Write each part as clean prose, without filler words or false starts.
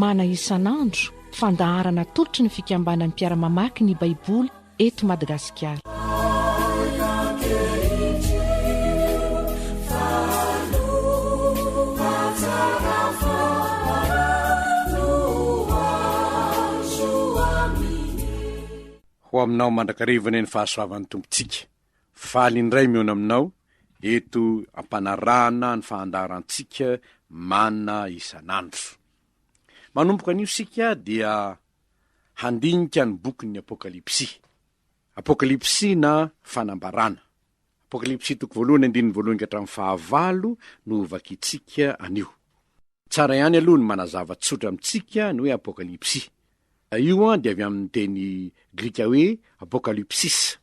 mana isan'andro fandaharana tolotry ny fikambanan'ny mpiara-mamaky ny baiboly eto Madagasikara. Ho aminao mandrakarivana ny fahasoavan'ny tompontsika. Faly indray miona aminao eto ampanarahana ny fahandaharantsika mana isan'andro. Manomboka an'io sika dia handinika ny bokin'ny Apokalipsy. Apokalipsy na fanambarana. Apokalipsy toko voalohany andininy voalohany ka hatramin'ny fahavalo no vakitsika anio. Tsara ihany aloha ny manazava tsotra amintsika ny hoe Apokalipsy. Io dia avy amin'ny teny Grika hoe Apokalipsis.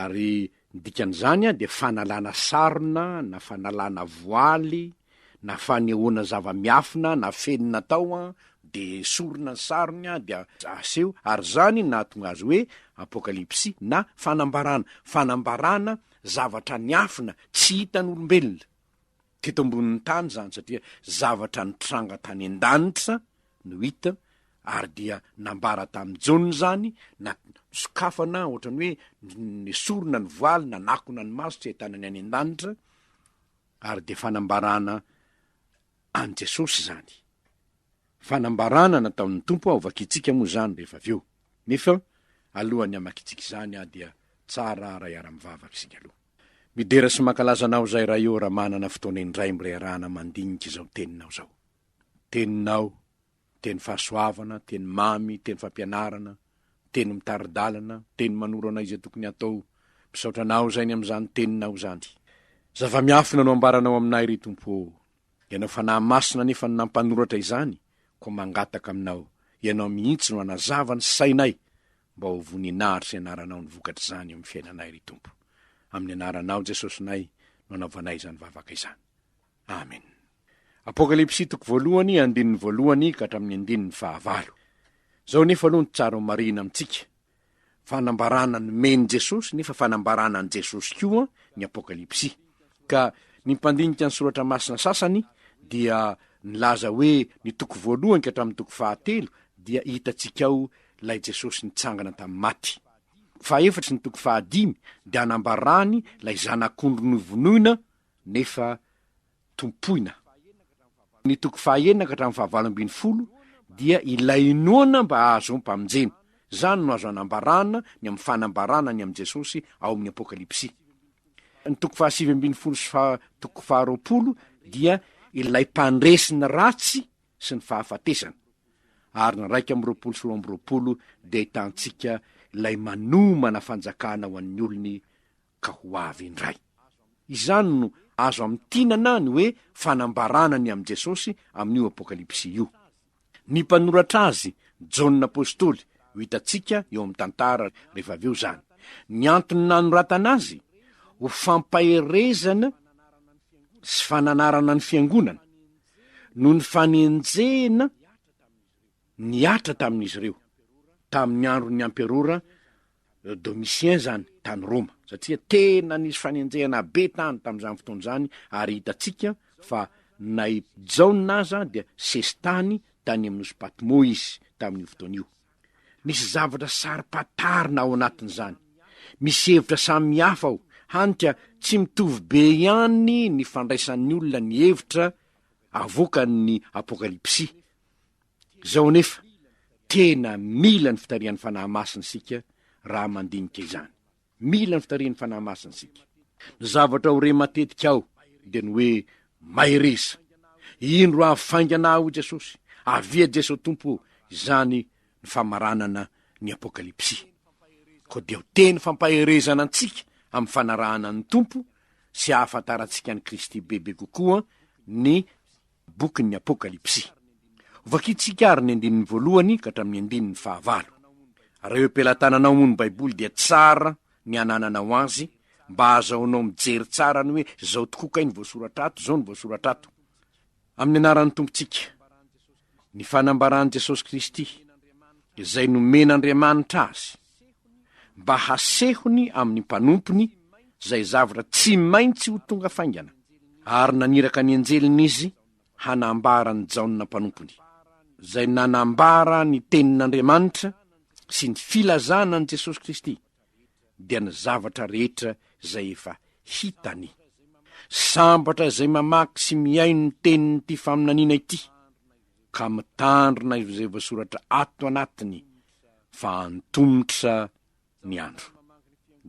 Ary ny dikan'izany dia fanalana sarona, na fanalana voaly, na fanehoana zava-miafina, na fenina tao de sorona ny sarony dia aseho. Ary zany na tonga azy hoe Apokalipsy na fanambarana. Fanambarana zavatra niafina tsy hitan'olombelona teto ambonin'ny tany zany, satria zavatra nitranga tany an-danitra no hita. Ary dia nambara tamin'ny Jaona zany, na sokafana ohatrany hoe ny sorona ny voaly, na nakona ny maso tsy ahitana any an-danitra. Ary dia fanambarana an Jesosy zany. Fanambarana nataon'ny tompo ao vakitsika moa zany rehefa avy eo. Nefa alohan'ny amakitsika izany dia tsara raha iara-mivavaka isika aloha. Midera sy mankalazanao zay raha eo raha manana fotoana indray mirehirahana mandinika izao teninao zao. Teninao, teny fahasoavana, teny mamy, teny fampianarana, teny mitaridalana, teny manoro anao izay tokony atao. Misaotranao zay ny amin'izany teninao zany. Zava-miafina no ambaranao aminay ry Tompo. Ianao fanahy masina nefa nampanoratra izany, ko mangataka aminao. Ianao mihitsy no anazava ny sainay, mba ho voninahitra anaranao ny vokatra izany amin'ny fiainanay ry Tompo. Amin'ny anaranao Jesosynay no anaovanay izany vavaka izany. Amen. Apokalipsy toko voalohany andininy voalohany ka hatramin'ny andininy fahavalo. Zao nefa aloha ny tsara marina amintsika. Fanambarana ny meny Jesosy nefa fanambarana ny Jesosy koa ny Apokalipsy. Ka ny mpandinika ny soratra masina sasany dia nilaza hoe ny toko voalohany ka hatramin'ny toko fahatelo dia hitantsika ao lay Jesosy nitsangana tamin'ny maty. Fahaefatra ny toko fahadimy dia anambarany lay zanak'ondro novonoina nefa tompoina. Ny toko fahaenina ka hatramin'ny fahavalo ambin'ny folo dia ilainoana mba ahazo mpamonjena. Zany no azo anambarana ny amin'ny fanambarana ny amin'ny Jesosy ao amin'ny Apokalipsy. Ny toko fahasivy ambin'ny folo sy toko faharoapolo dia ilay mpandresina ratsy sy ny fahafatesana. Ary ny raika amby roapolo sy roa amby roapolo dia hitantsika ilay manomana fanjakana ho an'ny olony ka ho avy indray. Izany no azo amin'ny tinana ny hoe fanambarana ny amin'ny Jesosy amin'io Apokalipsy io. Ny mpanoratra azy, Jaona apôstôly, ho hitantsika eo amin'ny tantara rehefa avy eo zany. Ny antony nanoratana azy ho fampaherezana sy fananarana ny fiangonana no ny fanenjena niatra tamin'izy ireo tamin'ny andron'ny amperora Domitien zany tany Roma, satria tena nisy fanenjehana be tany tamin'izany fotoana zany. Ary hitantsika fa nay Jaona aza dia sesitany tany amin'ny nosy Patmo izy tamin'io fotoana io. Misy zavatra sari-patarina ao anatin'izany, misy hevitra samihafa ao. Hanitra tsy mitovy be ihany ny fandraisan'ny olona ny hevitra avoakan'ny Apokalipsy. Zao nefa tena mila ny fitarian'ny fanahy masina sika raha mandinika izany. Mila ny fitarian'ny fanahy masina sika. Ny zavatra ho re matetika ao dia ny hoe mahereza. Ino ro afaingana ho Jesosy? Avia Jesosy Tompo, izany ny famaranana ny Apokalipsy. Ko dia ho teny fampaherezana antsika amin'ny fanarahana ny Tompo sy ahafantarantsika ny Kristy bebe kokoa ny bokin'ny Apokalipsy. Vakitsika ary ny andininy voalohany ka hatramin'ny andininy fahavalo. Raha ampelantananao moa ny Baiboly dia tsara ny anananao azy mba azahoanao mijery tsara ny hoe zao tokoa kay ny voasoratra ato, zao ny voasoratra ato. Amin'ny anaran'ny tompontsika, ny fanambaran'i Jesosy Kristy izay nomen'Andriamanitra azy mba hasehony amin'ny mpanompony zay zavatra tsy maintsy ho tonga faingana. Ary naniraka ny anjeliny izy hanambara ny Jaona mpanompony. zay nanambara ny tenin'Andriamanitra sy ny filazana an' Jesosy Kristy dia ny zavatra rehetra zay efa hitany. Sambatra zay mamaky sy miaino ny tenin'ity faminaniana ity ka mitandrina izay voasoratra ato anatiny fa antomotra ny andro.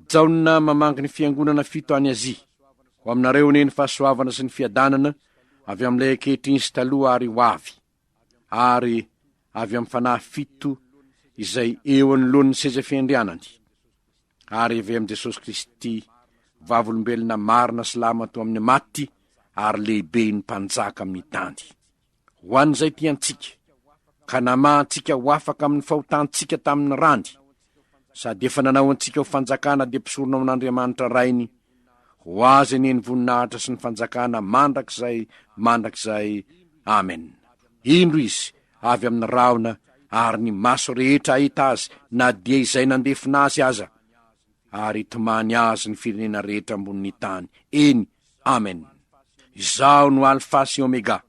Jaona mamangy ny fiangonana fito any Azia, ho aminareo neny fahasoavana sy ny fiadanana avy amin'ilay ankehitriny sy taloha ary ho avy, ary avy amin'ny fanahy fito izay eo anoloan'ny seza fiandrianany, ary avy amin'i Jesosy Kristy vavolombelona marina silama to amin'ny maty ary lehibe ny mpanjaka amin'ny tany. Ho an'izay tiantsika ka namahantsika ho afaka amin'ny fahotantsika tamin'ny randy, sady efa nanao antsika ho fanjakana dia mpisorona ao an'Andriamanitra rainy, ho azy ny voninahitra sy ny fanjakana mandrakizay. Amen. Indro izy avy amin'ny raona ary ny maso rehetra ahita azy na dia izay nandefina azy aza, ary tomany azy ny firenena rehetra ambonin'ny tany. Eny, amen. Izao no alfa sy omega,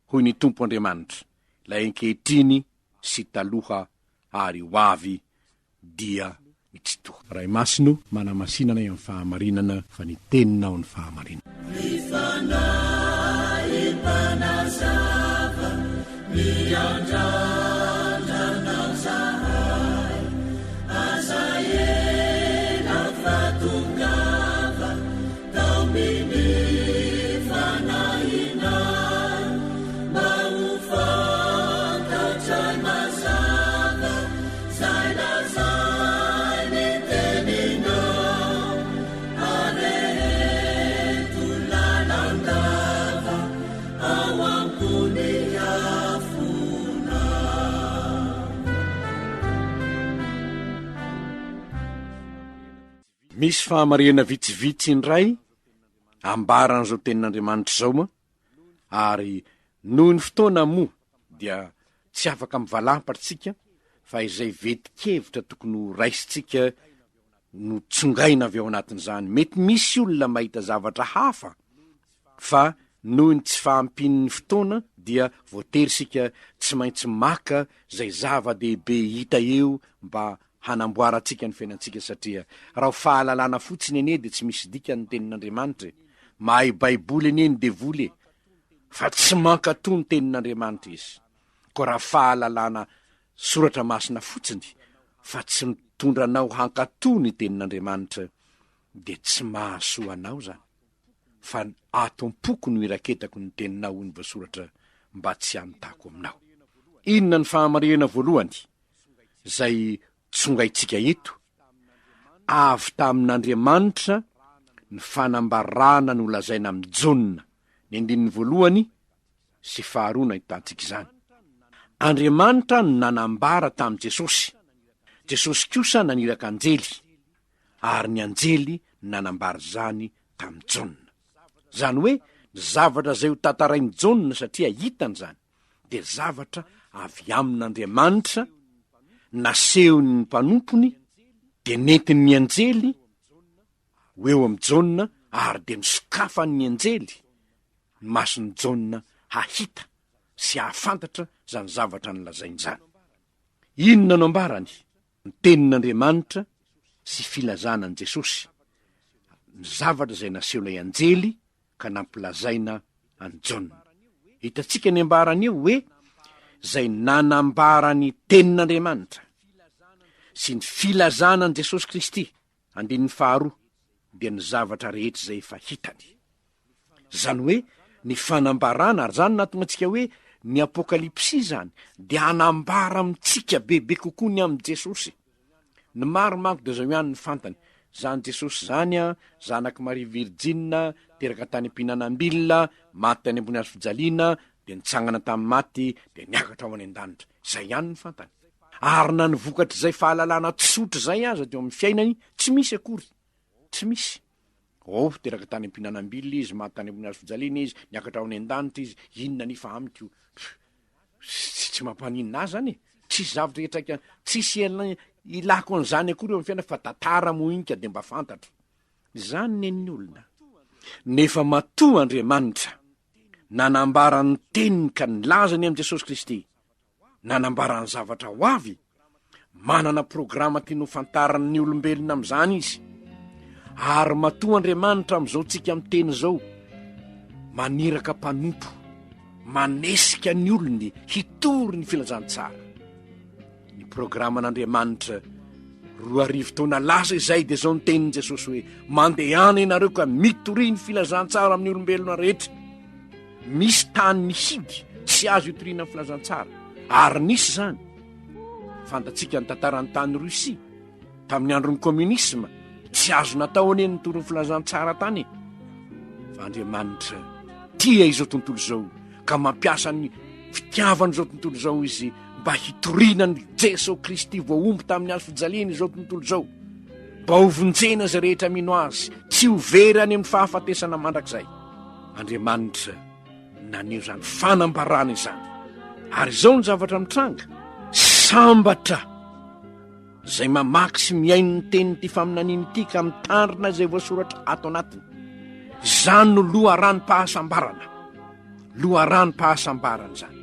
hoy ny Tompo Andriamanitra, lay ankehitriny sy taloha ary ho avy dia mitsitoha. Ray masino manamasinana eo amin'ny fahamarinana fa ny teninao ny fahamarinana. Misy fahamarina vitsivitsy indray ambaran'izao tenin'Andriamanitra zao moa, ary noho ny fotoana moa dia tsy afaka mivalampatritsika fa izay vetikevitra tokony ho raisitsika no tsongaina avy ao anatin'izany. Mety misy olona mahita zavatra hafa, fa noho ny tsy fahampian'ny fotoana dia voatery sika tsy maintsy maka zay zava-dehibe hita eo mba hanamboarantsika ny fiainantsika, satria raha ho fahalalana fotsiny ene dia tsy misy dika ny tenin'Andriamanitra. Mahay baiboly ene ny devoly, fa tsy mankato ny tenin'Andriamanitra izy. Ko raha fahalalana soratra masina fotsiny fa tsy mitondranao hankato ny tenin'Andriamanitra dia tsy mahasoa anao zany, fa atom-poko no iraketako ny teninao ny voasoratra mba tsy hanotako aminao. Inona ny fahamarihana voalohany zay tsongaitsika eto? Avy tamin'Andriamanitra ny fanambarana no lazaina amin'ny Jaona ny 1 sy 2 ahitantsika izany. Andriamanitra no nanambara tamin'i Jesosy. Jesosy kosa naniraka anjely, ary ny anjely nanambara zany tamin'i Jaona. Zany hoe zavatra zay ho tantarain'i Jaona, satria hitany zany, dia zavatra avy amin'Andriamanitra, nasehony ny mpanompony, dia nentiny ny anjely ho eo amin'ny Jaona, ary dia nisokafany ny anjely ny mason'ny Jaona hahita sy hahafantatra zany zavatra nylazainy zany. Inona no ambarany? Ny tenin'Andriamanitra sy filazanan'i Jesosy, ny zavatra zay naseho ilay anjely ka nampilazaina any Jaona. Hitantsika ny ambarany eo hoe zay nanambara ny tenin'Andriamanitra sy ny filazana an' Jesosy Kristy, 2 dia ny zavatra rehetra zay efa hitany. Zany hoe ny fanambarana, ary zany natonga antsika hoe ny apokalipsy zany dia anambara amintsika bebe kokoa ny amin'i Jesosy. Ny maro manko dia zao ihany ny fantany, zany Jesosy zany a, zanaky Maria Virjina, teraka tany am-pihinanam-bilona, maty tany ambony hazo fijaliana, dia nitsangana tamin'ny maty, dia niakatra ao any an-danitra. Zay ihany ny fantany. Ary na ny vokatr' zay fahalalana tsotra zay aza teo amin'ny fiainany, tsy misy akory, tsy misy. Teraka tany am-pihinanam-bilona izy, maty tany ambony hazo fijaliana izy, niakatra ao any an-danitra izy, inona nifa amiko io? Tsy mampaninina azy zany, tsisy zavatra etraika, tsisy ilako an'izany akory eo amin'ny fiaina, fa tantara moinika dia mba fantatro. Zany nen'ny olona. Nefa matoa Andriamanitra nanambara ny teniny ka nilazany amin'i Jesosy Kristy nanambarany zavatra ho avy, manana programa tiano fantarany ny olombelona am'izany izy. Ary matoa Andriamanitra am'izao tsika am'teny zao, maniraka mpanompo, manesika ny olony hitory ny filazantsara. Ny programan'Andriamanitra 2000 taona lasa izay dia zao ny tenin' Jesosy hoe mandehana ianareo ka mitory ny filazantsara amin'ny olombelona rehetra. Misy tany mihidy tsy azo hitoriana amin'ny filazantsara, ary nisy zany. Fantatsika ny tantaran'ny tany Rosia tamin'ny andron'ny communisme, tsy azo natao ane ny tory ny filazantsara tany. Fa Andriamanitra tia izao tontolo zao, ka mampiasa ny fitiavany izao tontolo zao izy mba hitoriana ny Jesosy Kristy voaomby tamin'ny hazo fijaliana izao tontolo zao, mba ho vonjena izay rehetra mino azy, tsy ho very any amin'ny fahafatesana mandrakizay. Andriamanitra naneo zany fanambarana izany. Ary izao ny zavatra mitranga, sambatra zay mamaky sy miaino ny teniny faminaniny ity ka mitandrina izay voasoratra ato anatiny. Zany no loharano-pahasambarana. Loharano-pahasambarana zany.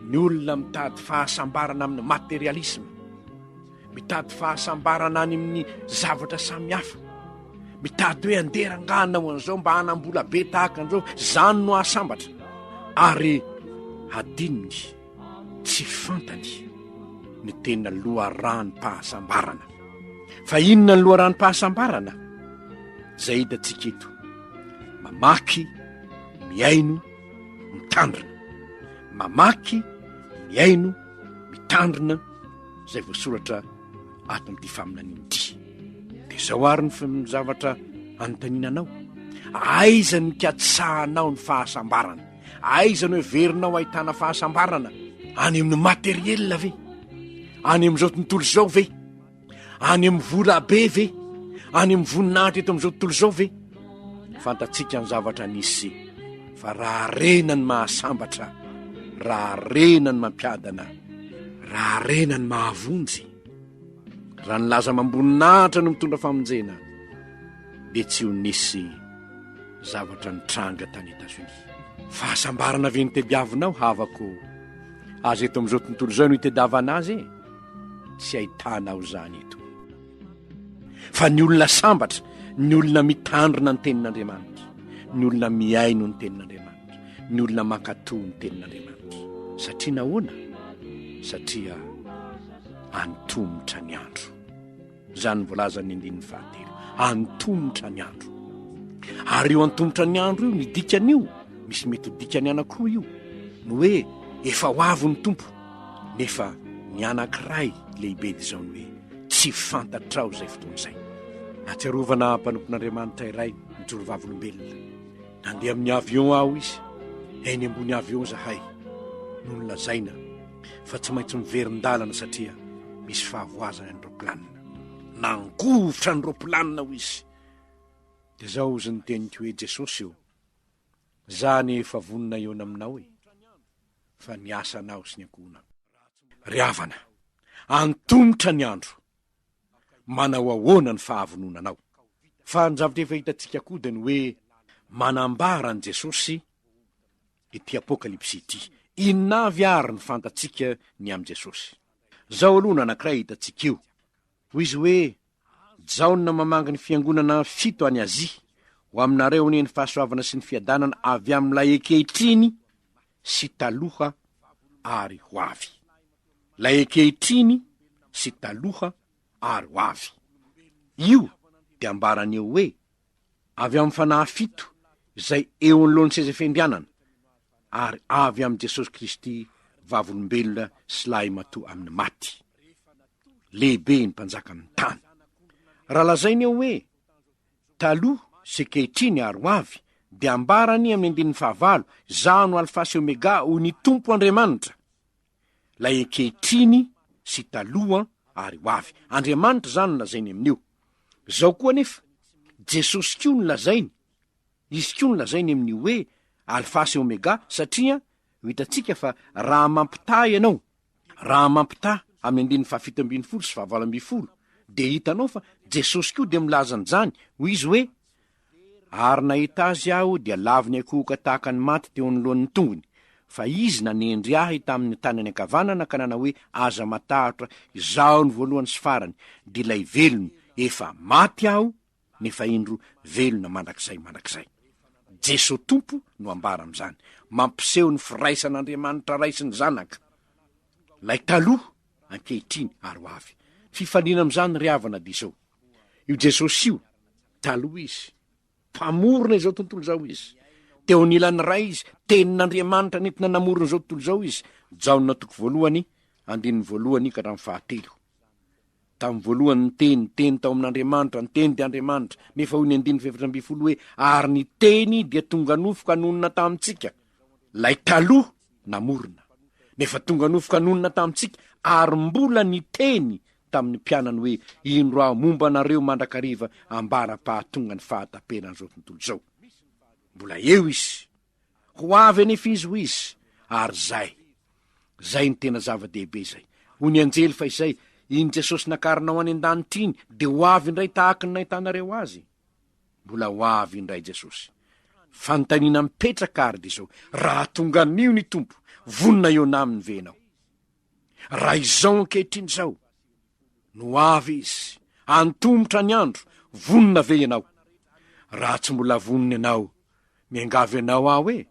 Ny olona mitady fahasambarana amin'ny materialisme, mitady fahasambarana any amin'ny zavatra samihafa, mitady hoe anderangana ho an'izao mba hanambola be tahaka an'izao, zany no ahasambatra. Ary adininy tsy fantany ny tena loharano-pahasambarana. Fa inona ny loharano-pahasambarana? Zay hitantsika eto: mamaky, miaino, mitandrina. Mamaky, miaino, mitandrina, zay voasoratra ato amin'ity faminaniny ity. Dia zao ary ny zavatra anontanianao: aiza ny katsahanao ny fahasambarana? Aiza ny hoe verinao ahitana fahasambarana? Any amin'ny materiel ve? Any amin'izao tontolo zao ve? Any amin'ny vola be ve? Any amin'ny voninahitra eto amin'izao tontolo zao ve? Fantatsika ny zavatra nisy, fa raha rena ny mahasambatra, raha rena ny mampiadana, raha rena ny mahavonjy, raha nylaza mamboninahitra no mitondra famonjena, dia tsy ho nisy zavatra nitranga tany Etazonia. Fahasambarana ve nitediavinao havako? Azy eto amin'izao tontolo zao no hitediavana azy e? Tsy ahitanao zany eto. Fa ny olona sambatra, ny olona mitandrina ny tenin'Andriamanitra, ny olona miaino ny tenin'Andriamanitra, ny olona mankatoa ny tenin'Andriamanitra. Satria nahoana? Satria antomotra ny andro. Zany voalaza ny 9:7. Antomotra ny andro. Ary io antomotra ny andro io, ny dikan'io, misy mety dikany anankiroa io, no hoe efa ho avy ny tompo, nefa ny anankiray lehibe dia zao ny hoe tsy fantatrao zay fotoan'izay. Atsiarovana mpanompon'Andriamanitra iray mijoro vavolombelona, nandeha amin'ny avion aho izy, eny ambony avion zahay no nolazaina fa tsy maintsy miverin-dalana satria misy fahavoazana ny roplanina. Nangovotra ny roplanina ho izy. Dia zao izy ny teniko hoe: Jesosy io, zany efa vonina eona aminao e, fa ny asanao sy ny ankohonao. Ry havana, antomotra ny andro, manao ahoana ny fahavononanao? Fa ny zavatra efa hitantsika koa dia ny hoe manambara ny Jesosy ity apokalipsy ity. Inona avy ary ny fantatsika ny am' Jesosy? Zao aloha no anankiray hitantsika io, hoy izy hoe: Jaona mamangy ny fiangonana 7 any Azia, ho aminareo anie ny fahasoavana sy ny fiadanana avy amin'ilay ankehitriny sy taloha ary ho avy. Lay ankehitriny sy taloha ary ho avy. Io dia ambaran'eo hoe avy amin'ny fanahy 7 izay eo anoloan'ny seza fendrianana, ary avy amin'i Jesosy Kristy vavolombelona sy lahy matoa amin'ny maty. Lehibe ny mpanjaka amin'ny tany. Raha lazainy eo hoe taloha sy ankehitriny ary ho avy, dia ambarany amin'ny 15, za no alfa sy omega, ho ny tompo Andriamanitra. Lay ankehitriny sy taloha ary ho avy. Andriamanitra zany no lazainy amin'io. Zao koa nefa Jesosy koa no lazainy. Izy koa no lazainy amin'io hoe alfa sy omega, satria hitantsika fa raha mampità ianao, raha mampità amin'ny 17 sy 18, dia hitanao fa Jesosy koa dia milaza an'izany, hoy izy hoe: ary nahita azy aho dia laviny akohoka tahaka ny maty teo anoloan'ny tongony, fa izy nanendry ahy tamin'ny tany any ankavanana ka nanao hoe aza matahotra izao ny voalohany sy farany de ilay velony efa maty aho nefa indro velona mandrakizay Jesosy tompo no ambara am'izany mampiseho ny firaisan'Andriamanitra raisy ny zanaka lay taloha ankehitriny ary ho avy fifaliana am'izany ry havana de izao io Jesosy io taloha izy mpamorona izao tontolo zao izy teo anilany ray izy tenin'Andriamanitra nentina namorona zao tontolo zao izy jaona toko voalohany andininy voalohany ka hatramin'ny fahatelo tamin'ny voalohany ny teny tao amin'Andriamanitra ny teny de Andriamanitra nefa hoy ny andininy fefatra amby folo hoe ary ny teny dia tonga nofoka nonina tamintsika lay taloha namorona nefa tonga nofoka nonina tamintsika ary mbola ny teny tamin'ny mpianany hoe indro aho momba anareo mandrakariva ambara-pahatonga ny fahataperan'izao tontolo zao mbola eo izy ho avy anefa izy ho izy ary zay ny tena zava-dehibe zay ho ny anjely fa izay iny Jesosy nakarinao any an-danitra iny de ho avy indray tahaka ny nahitanareo azy mbola ho avy indray Jesosy fanontaniana mipetraka ary de zao raha tonga anio ny tompo vonona eo naminy venao raha izao ankehitriny zao no avy izy antombotra ny andro vonona ve ianao raha tsy mbola vonona ianao miangavy ianao aho hoe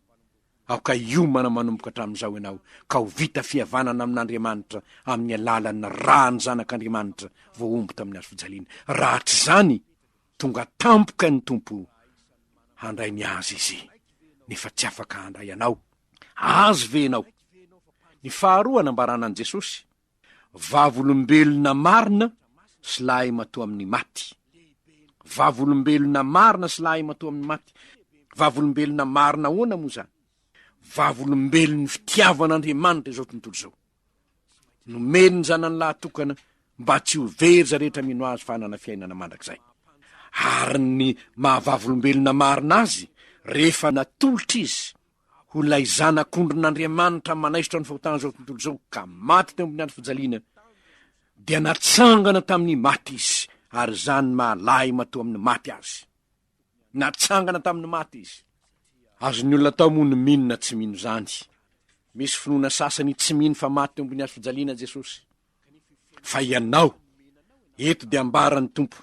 aoka iomana manomboka hatramin'izao ianao ka ho vita fihavanana amin'Andriamanitra amin'ny alalan'ny raha ny zanak'Andriamanitra voaombo tamin'ny azo fijaliana raha tsy zany tonga tampoka ny tompo handray ny azy izy nefa tsy afaka handray ianao azy ve ianao ny faharoa nambarana an' Jesosy vavolombelona marina sy lahy matoa amin'ny maty vavolombelona marina sy lahy matoa amin'ny maty vavolombelona marina hoana moa zany vavolombelon'ny fitiavan'Andriamanitra izao tontolo zao nomeny ny zanany lahatokana mba tsy ho very za rehetra mino azy fa hanana fiainana mandrakizay ary ny mahavavolombelona marina azy rehefa natolotra izy ho lay zanak'ondrin'Andriamanitra manaisotra ny fahotana zao tontolo zao ka maty teo ambony andro fijaliana dia natsangana tamin'ny maty izy ary zany mahalahy matoa amin'ny maty azy natsangana tamin'ny maty izy azony olona tao moa ny minona tsy mino zany misy finoana sasany tsy mino fa maty teo ambony azo fijaliana Jesosy fa ianao eto de ambarany tompo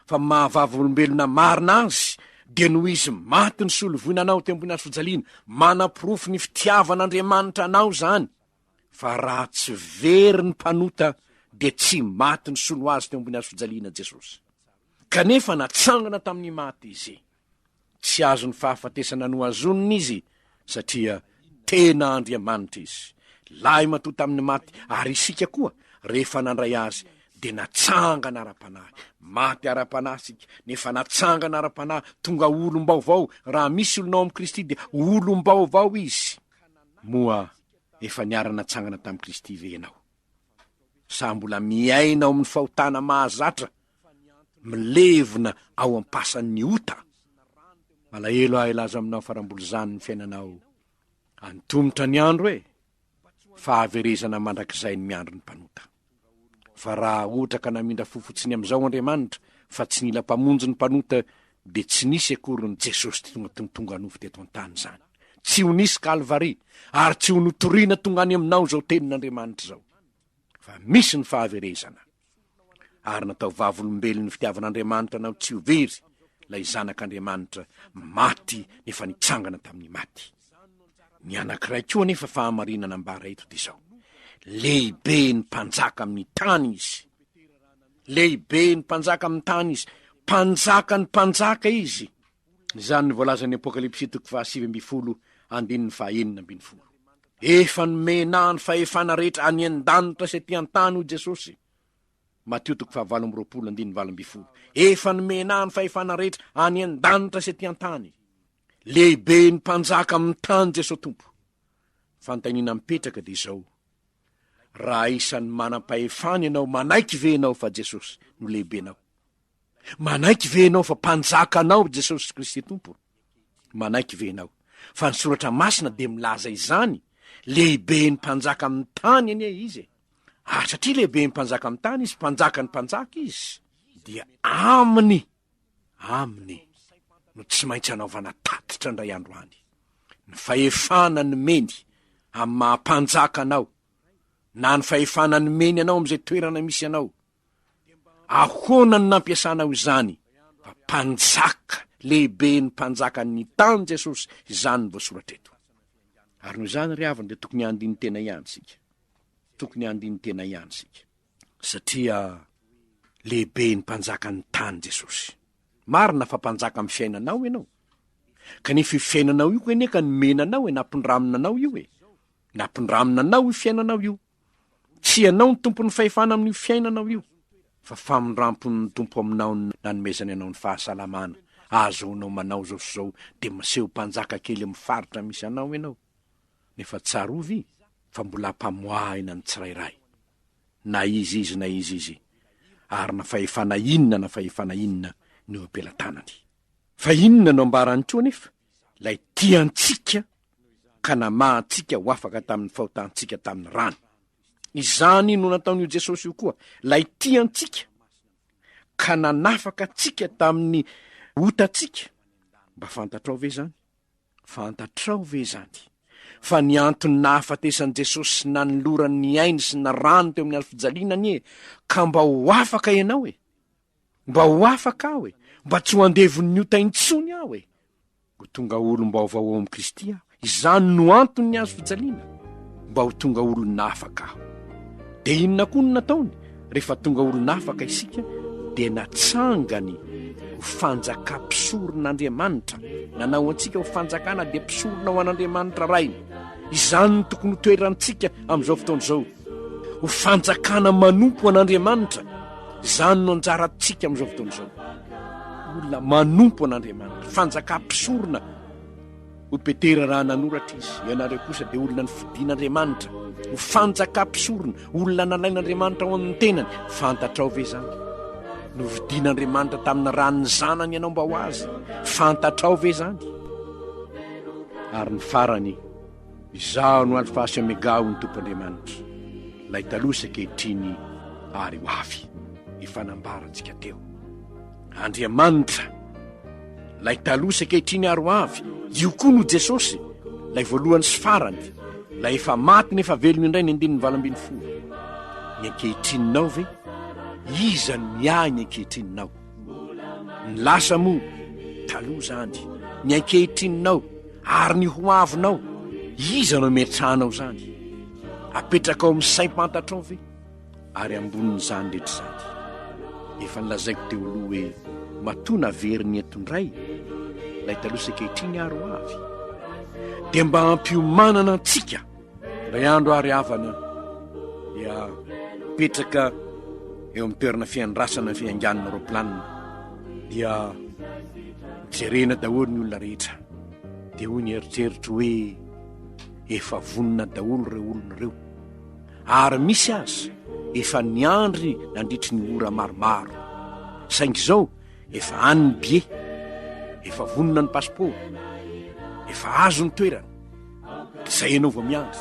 fa mahavavolombelona marina azy dia noho izy maty ny solovoinanao teo ambony azo fijaliana manapirofo ny fitiavan'Andriamanitra anao zany fa raha tsy very ny mpanota de tsy maty ny solo azy teo ambony azo fijaliana Jesosy kanefa natsangana tamin'ny maty izy tsy azo ny fahafatesana no azoniny izy satria tena Andriamanitra izy lahy matoa tamin'ny maty ary isika koa rehefa nandray azy de natsangana ara-panahy maty ara-panahy sika nefa natsangana ara-panahy tonga olom-baovao raha misy olonao amin'i Kristy de olom-baovao izy moa efa niara-natsangana tamin'i Kristy ve ianao sa mbola miaina ao amin'ny fahotana mahazatra milevona ao am-pasan'ny ota malahelo ahy ilaza aminao farambolo zany ny fiainanao antomotra ny andro fahaverezana mandrakizay ny miandro ny mpanota fa raha ohatra ka namindra fofotsiny am'izao Andriamanitra fa tsy nila mpamonjy ny mpanota de tsy nisy akory ny Jesosy tonga nofo teto an-tany zany tsy ho nisy Kalvari ary tsy ho notoriana tonga any aminao zao tenin'Andriamanitra zao fa misy ny fahaverezana ary natao vavolombelon'ny fitiavan'Andriamanitra anao tsy ho very lay zanak'Andriamanitra maty nefa nitsangana tamin'ny maty ny anankiray koa nefa fahamarinana ambara eto de zao lehibe ny mpanjaka amin'ny tany izy lehibe ny mpanjaka amin'ny tany izy mpanjaka ny mpanjaka izy zany ny voalazan'ny Apokalipsy 7:20 andininy 9:12 efa nomena ny fahefana rehetra any an-danitra sy aty an-tany ho Jesosy Mateo 7:20 efa nomena ny fahefana rehetra any an-danitra sy aty an-tany lehibe ny mpanjaka amin'ny tany Jesosy tompo fanontaniana mipetraka de zao raha isan'ny manam-pahefana ianao manaiky ve ianao fa Jesosy no lehibenao manaiky ve ianao fa mpanjaka anao Jesosy Kristy tompo manaiky ve ianao fa ny soratra masina de milaza izany lehibe ny mpanjaka amin'ny tany anie izy satria lehibe ny mpanjaka amin'ny tany izy mpanjaka ny mpanjaka izy dia aminy no tsy maintsy anaovana tatitra ndray andro any ny fahefana ny meny amin'ny mahampanjaka anao na ny fahefana ny meny anao am'izay toerana misy anao. Ahoana ny nampiasanao izany fa mpanjaka lehibe ny mpanjaka ny tany Jesosy izany ny voasoratra eto. Ary noho izany ry havana dia tokony andiny tena ihany sika. Tokony andiny tena ihany sika. Satria lehibe ny mpanjaka ny tany Jesosy. Marina fa mpanjaka amin'ny fiainanao ianao. Kanefa io fiainanao io koa ka nomenanao nampindraminanao io nampindraminanao io fiainanao io. Tsy ianao ny tompo ny fahefana amin'io fiainanao io, fa famindrampon'ny tompo aminao nanomezany ianao ny fahasalamana. Azonao manao zao sy zao dia maseho mpanjaka kely amin'ny faritra misy anao ianao. Nefa tsarovy fa mbola mpamoahina ny tsirairay. Na izy na izy. Ary na fahefana inona no ampelantanany. Fa inona no ambarany toa nefa? Lay tiantsika ka namahantsika ho afaka tamin'ny fahotantsika tamin'ny rano. Izany no nataon'io Jesosy io koa. Lay tiantsika ka nanafaka tsika tamin'ny otatsika. Mba fantatrao ve zany? Fantatrao ve zany? Fa ny antony nahafatesan'i Jesosy sy nanolorany ny ainy sy na rano teo amin'ny alifijalianany ka mba ho afaka ianao mba ho afaka aho mba tsy ho andevon'ny otaintsony aho ho tonga olom-baovao amin'ny Kristy aho. Izany no antony ny azo fijaliana, mba ho tonga olona afaka aho. Dia inona koa no nataony? Rehefa tonga olona afaka isika dia natsangany ho fanjakam-pisoron'Andriamanitra. Nanao antsika ho fanjakana dia mpisorona ho an'Andriamanitra rainy. Izany no tokony toerantsika amin'izao fotoana izao. Ho fanjakana manompo an'Andriamanitra. Izany no anjarantsika amin'izao fotoana izao. Olona manompo an'Andriamanitra, fanjakam-pisorona. Ho Petera raha nanoratra izy, ianareo kosa dia olona ny fidian'Andriamanitra. Ho fanjakam-pisorona, olona nalain'Andriamanitra ao amin'ny tenany. Fantatrao ve zany? No vidian'Andriamanitra tamina ranony zanany ianao mba ho azy. Fantatrao ve zany? Ary ny farany, izaho no alfa sy omega ho ny tompon'Andriamanitra. Lay taloha ankehitriny ary ho avy. Efa nambarantsika teo. Andriamanitra, lay taloha ankehitriny ary ho avy. Io koa no Jesosy, lay voalohany sy farany, lay efa maty nefa velony indray ny 120. Ny ankehitrininao ve? Iza ny miahy ny ankehitrininao? Ny lasa moa taloha zany. Ny ankehitrininao ary ny ho avinao, iza no metranao zany? Apetraka ao amin'ny saim-pantatrao ve? Ary ambonin'izany rehetra zany. Efa nilazaiko teo aloha hoe matona veriny etondray, lay taloha ankehitriny ary ho avy. Dia mba hampiomanana antsika ray andro ary havana dia petraka eo amin'ny toerana fiandrasana ny fianganana roplanina dia jerena daholo ny olona rehetra. Dia hoy ny eritreritro hoe efa vonona daholo ireo olona ireo, ary misy azy efa niandry nandritry ny ora maromaro. Saingy izao efa any ny bie, efa vonona ny pasiporo, efa azo ny toerana. Izay ianao vao miandry.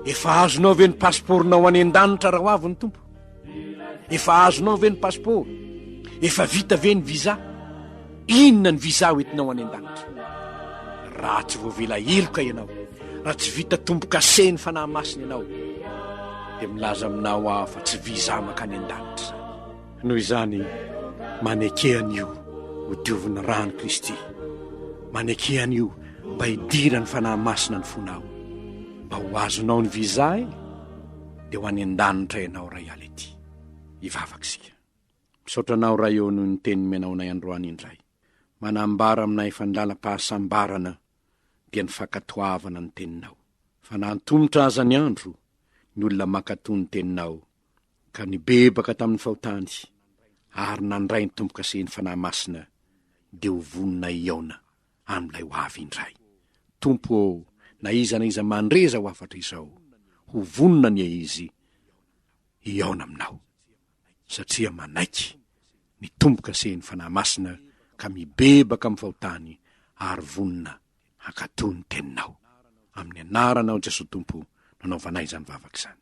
Efa azonao ve ny pasiporonao any an-danitra raha ho avy ny tompo? Efa azonao ve ny pasiporo? Efa vita ve ny visa? Inona ny visa hoentinao any an-danitra? Raha tsy voavela eloka ianao, raha tsy vita tombo-kase ny fanahy masina ianao, dia milaza aminao aho fa tsy visa makany an-danitra. Noho izany manekehan'io ho diovina rano Kristy. Manekehan'io mba hidirany fanahy masina ny fonao, mba ho azonao ny visa dia ho any an-danitra ianao ray alety. Hivavaka isika. Misaotranao ray eo noho ny teny menaonay androany indray. Manambara aminay fandalam-pahasambarana dia ny fankatoavana ny teninao. Fa nantomotra aza ny andro ny olona mankatoa ny teninao, ka nibebaka tamin'ny fahotany ary nandray ny tombo-kase ny fanahy masina dia ho vonona iaona amin'ilay ho avy indray. Tompo, na iza mandreza ho afatra izao, ho vonona ny izy iaona aminao, satria manaiky ny tombo-kase ny fanahy masina ka mibebaka amin'ny fahotany ary vonona hankatoa ny teninao. Amin'ny anaranao Jesosy Tompo, nanaovanay izany vavaka izany.